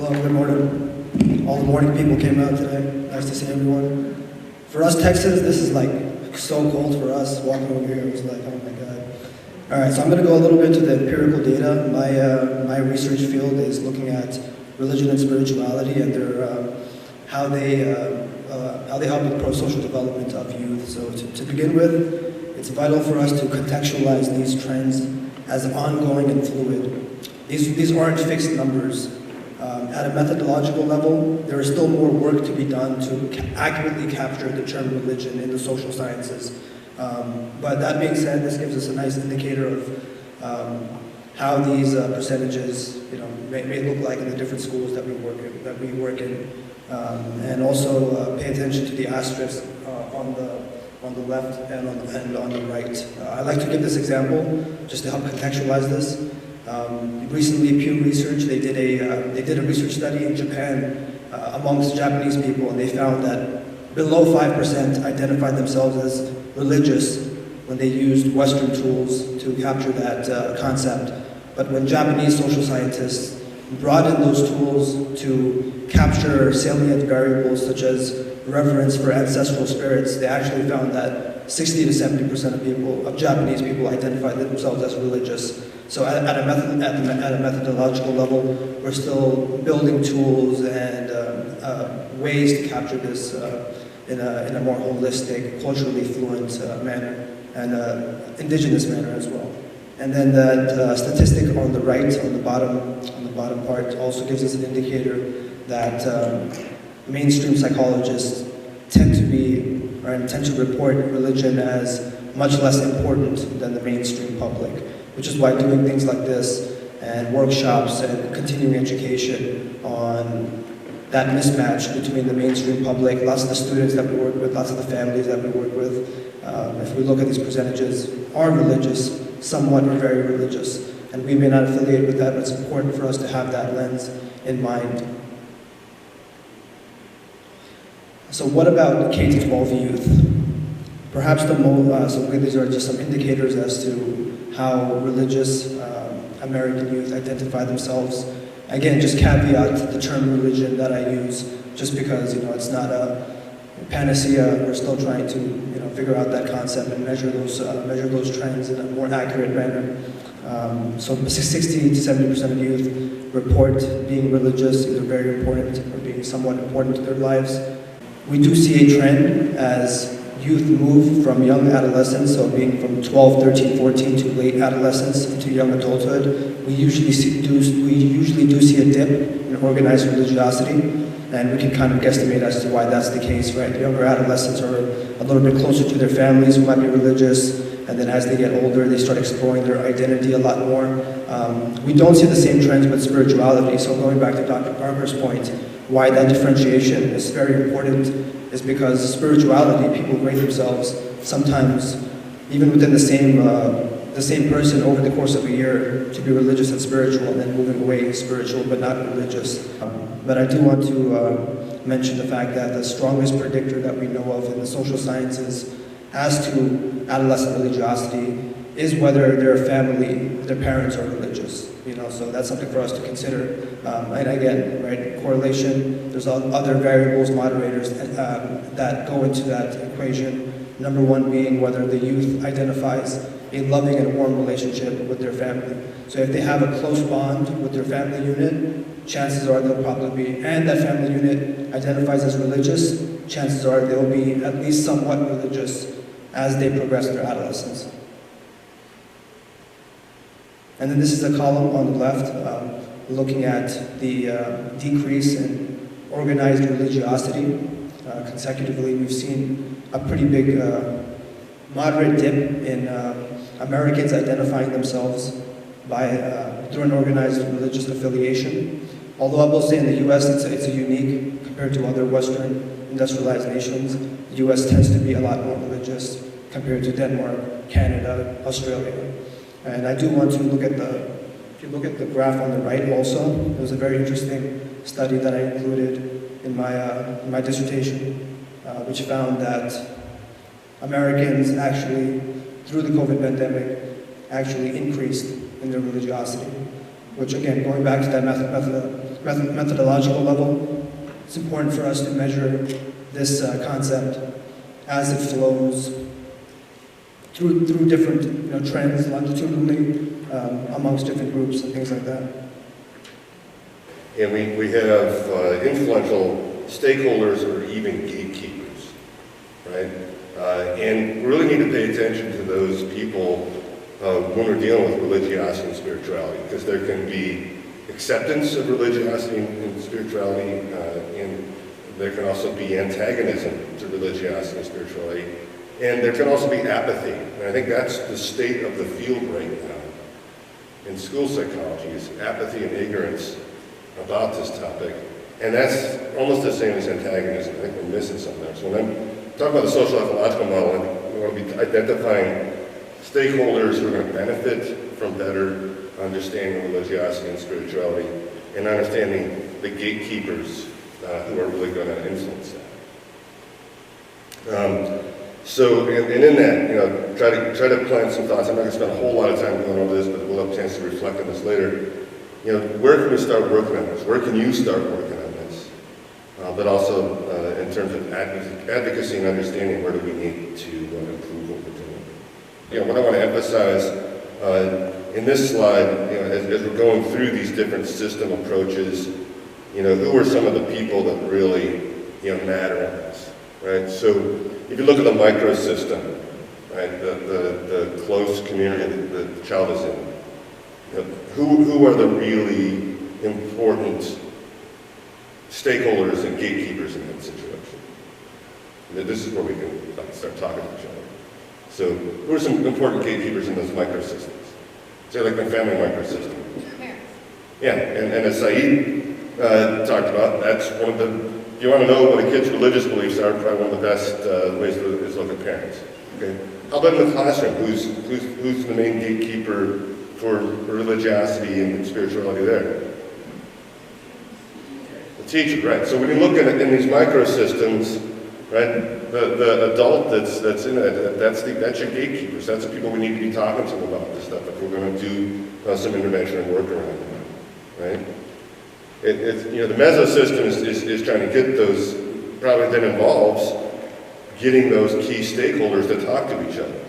Hello, good morning. All the morning people came out today. Nice to see everyone. For us Texans, this is like so cold for us. Walking over here, it was like, oh my God. All right, so I'm going to go a little bit to the empirical data. My research field is looking at religion and spirituality and how they help with pro-social development of youth. So to begin with, it's vital for us to contextualize these trends as ongoing and fluid. These aren't fixed numbers. At a methodological level, there is still more work to be done to accurately capture the term religion in the social sciences. But that being said, this gives us a nice indicator of how these percentages, may look like in the different schools that we work in, and also pay attention to the asterisks on the left and on the right. I like to give this example just to help contextualize this. Recently, Pew Research, they did a research study in Japan amongst Japanese people, and they found that below 5% identified themselves as religious when they used Western tools to capture that concept. But when Japanese social scientists brought in those tools to capture salient variables such as reverence for ancestral spirits, they actually found that 60 to 70% of Japanese people identified themselves as religious. So at a methodological level, we're still building tools and ways to capture this in a more holistic, culturally fluent manner, and indigenous manner as well. And then that statistic on the right, on the bottom part, also gives us an indicator that mainstream psychologists tend to report religion as much less important than the mainstream public, which is why doing things like this and workshops and continuing education on that mismatch between the mainstream public, lots of the students that we work with, lots of the families that we work with, if we look at these percentages, are religious, somewhat or very religious, and we may not affiliate with that, but it's important for us to have that lens in mind. So what about K-12 youth? Perhaps so these are just some indicators as to how religious American youth identify themselves. Again, just caveat the term religion that I use, just because it's not a panacea. We're still trying to figure out that concept and measure those trends in a more accurate manner. So 60 to 70% of youth report being religious, either very important or being somewhat important to their lives. We do see a trend as youth move from young adolescence, so being from 12, 13, 14 to late adolescence into young adulthood. We usually do see a dip in organized religiosity, and we can kind of guesstimate as to why that's the case, right? The younger adolescents are a little bit closer to their families who might be religious, and then as they get older, they start exploring their identity a lot more. We don't see the same trends with spirituality, so going back to Dr. Barber's point, why that differentiation is very important is because spirituality, people grade themselves sometimes, even within the same person over the course of a year, to be religious and spiritual, and then moving away spiritual but not religious. But I do want to mention the fact that the strongest predictor that we know of in the social sciences as to adolescent religiosity is whether their parents are religious. So that's something for us to consider. And again, right, correlation, there's other variables, moderators that go into that equation. Number one being whether the youth identifies a loving and warm relationship with their family. So if they have a close bond with their family unit, chances are they'll probably be, and that family unit identifies as religious, chances are they'll be at least somewhat religious as they progress through adolescence. And then this is a column on the left looking at the decrease in organized religiosity. Consecutively, we've seen a pretty big moderate dip in Americans identifying themselves through an organized religious affiliation. Although I will say in the US it's a unique compared to other Western industrialized nations. The US tends to be a lot more religious compared to Denmark, Canada, Australia. And I do want to look at if you look at the graph on the right also, there was a very interesting study that I included in my dissertation, which found that Americans actually, through the COVID pandemic, actually increased in their religiosity, which again, going back to that methodological level, it's important for us to measure this concept as it flows through different trends longitudinally amongst different groups and things like that. And we have influential stakeholders or even gatekeepers, right? And we really need to pay attention to those people when we're dealing with religiosity and spirituality, because there can be acceptance of religiosity and spirituality, and there can also be antagonism to religiosity and spirituality, and there can also be apathy. And I think that's the state of the field right now in school psychology, is apathy and ignorance about this topic. And that's almost the same as antagonism. I think we're missing something there. So when I'm talking about the social ecological model, we want to be identifying stakeholders who are going to benefit from better understanding religiosity and spirituality, and understanding the gatekeepers who are really going to influence that. So in that, try to plant some thoughts. I'm not going to spend a whole lot of time going over this, but we'll have a chance to reflect on this later. Where can we start working on this? Where can you start working on this? But also in terms of advocacy and understanding, where do we need to improve what we're doing? What I want to emphasize in this slide, as we're going through these different system approaches, who are some of the people that really, matter in this, right? So if you look at the microsystem, right, the close community that the child is in, who are the really important stakeholders and gatekeepers in that situation? This is where we can start talking to each other. So who are some important gatekeepers in those microsystems? Say like the family microsystem. Parents. Yeah, and as Saeed talked about, that's one of the, if you want to know what a kid's religious beliefs are, probably one of the best ways to is look at parents. Okay. How about in the classroom? Who's the main gatekeeper for religiosity and spirituality there? The teacher, right? So when you look at it in these microsystems, right, the adult that's in it, that's your gatekeepers. That's the people we need to be talking to about this stuff if we're going to do some intervention and work around it, right? The mesosystem is trying to get those, probably that involves getting those key stakeholders to talk to each other,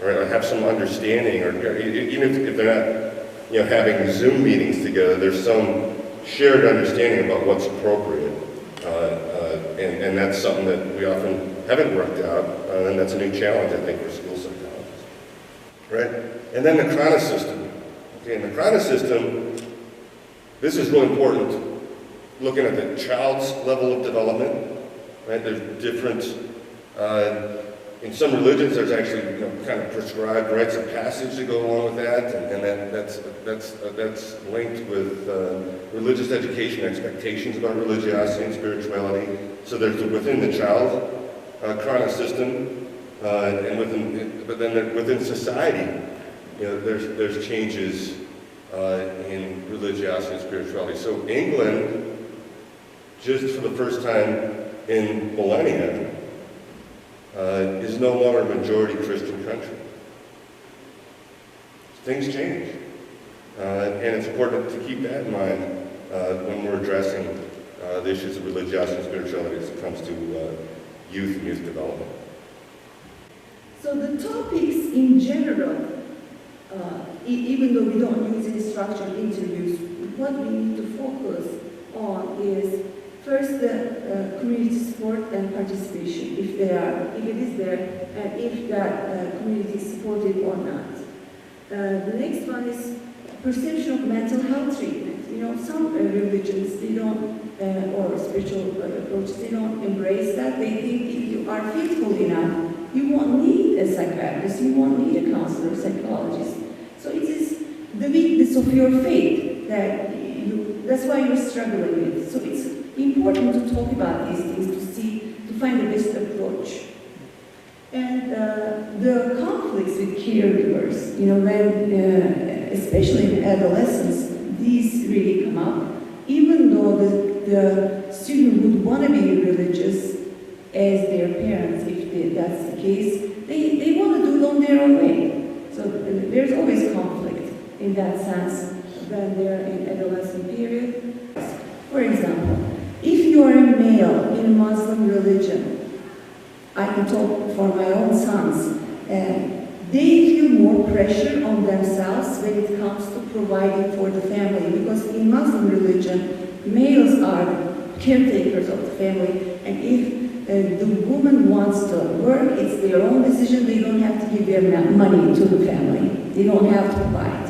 or have some understanding, or even if they're not, having Zoom meetings together, there's some shared understanding about what's appropriate, and that's something that we often haven't worked out, and that's a new challenge, I think, for school psychologists, right? And then the chronosystem. Okay, in the chronosystem, this is really important, looking at the child's level of development, right? There's different, in some religions, there's actually kind of prescribed rites of passage that go along with that, and that's linked with religious education expectations about religiosity and spirituality. So there's within the child chronosystem, and within society, there's changes in religiosity and spirituality. So England, just for the first time in millennia, is no longer a majority Christian country. Things change. And it's important to keep that in mind when we're addressing the issues of religiosity and spirituality as it comes to youth and youth development. So the topics in general, even though we don't use any structured interviews, what we need to focus on is first the community support and participation, if it is there, and if that community is supported or not. The next one is perception of mental health treatment. Some religions, they don't, or spiritual approaches, they don't embrace that. They think if you are faithful enough, you won't need a psychiatrist, you won't need a counselor or psychologist. So it is the weakness of your faith that's why you're struggling with. So it's important to talk about these things to find the best approach. And the conflicts with caregivers, when, especially in adolescence, these really come up. Even though the student would want to be religious as their parents, if that's the case, they want to do it on their own way. So there's always conflict in that sense when they're in adolescent period. For example, if you are a male in Muslim religion, I can talk for my own sons, they feel more pressure on themselves when it comes to providing for the family, because in Muslim religion, males are caretakers of the family, and if the woman wants to work, it's their own decision. They don't have to give their money to the family. They don't have to provide.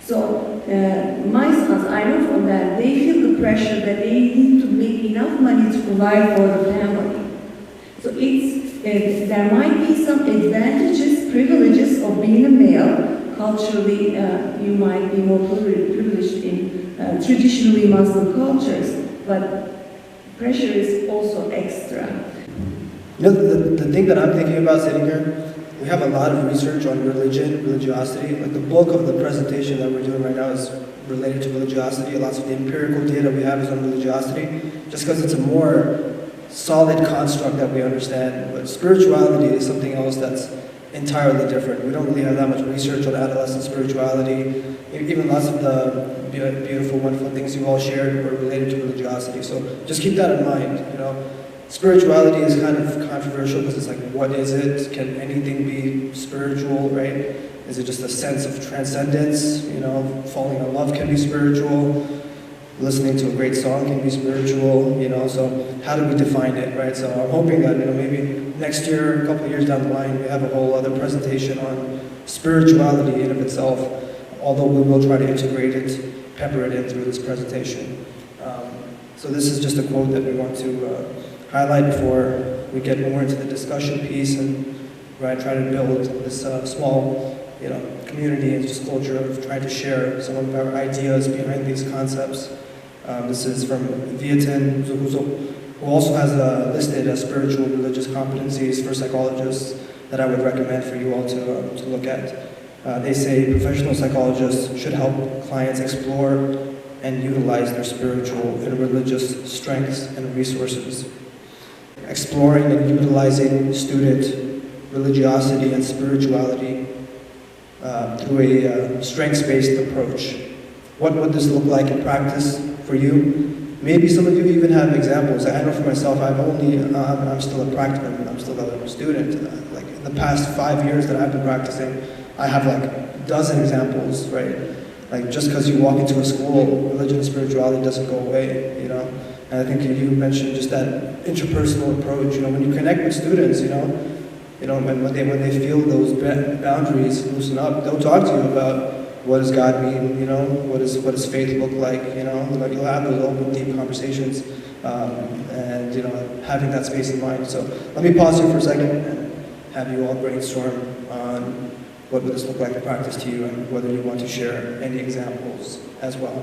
So my sons, I know from that, they feel the pressure that they need to make enough money to provide for the family. So there might be some advantages, privileges of being a male. Culturally, you might be more privileged in traditionally Muslim cultures, but pressure is also extra. You know, the thing that I'm thinking about sitting here, we have a lot of research on religion, religiosity. Like the bulk of the presentation that we're doing right now is related to religiosity. Lots of the empirical data we have is on religiosity, just because it's a more solid construct that we understand. But spirituality is something else that's entirely different. We don't really have that much research on adolescent spirituality. Even lots of the beautiful, wonderful things you all shared were related to religiosity. So just keep that in mind. You know, spirituality is kind of controversial because it's like, what is it? Can anything be spiritual, right? Is it just a sense of transcendence? You know, falling in love can be spiritual. Listening to a great song can be spiritual, you know, so how do we define it, right? So I'm hoping that, you know, maybe next year, a couple of years down the line, we have a whole other presentation on spirituality in of itself, although we will try to integrate it, pepper it in through this presentation. So this is just a quote that we want to highlight before we get more into the discussion piece and try to build this small, you know, community and just culture of trying to share some of our ideas behind these concepts. This is from Vietin Zuhuzo, who also has listed spiritual religious competencies for psychologists that I would recommend for you all to look at. They say professional psychologists should help clients explore and utilize their spiritual and religious strengths and resources. Exploring and utilizing student religiosity and spirituality through a strengths-based approach. What would this look like in practice for you? Maybe some of you even have examples. I know for myself, I'm still a practicum, I'm still a student. Like in the past 5 years that I've been practicing, I have like a dozen examples, right? Like just because you walk into a school, religion and spirituality doesn't go away, you know? And I think you mentioned just that interpersonal approach, you know, when you connect with students, you know, when they feel those boundaries loosen up, they'll talk to you about what does God mean, you know, what does faith look like, you know, you'll have those open, deep conversations, and, you know, having that space in mind. So let me pause here for a second and have you all brainstorm on what would this look like in practice to you and whether you want to share any examples as well.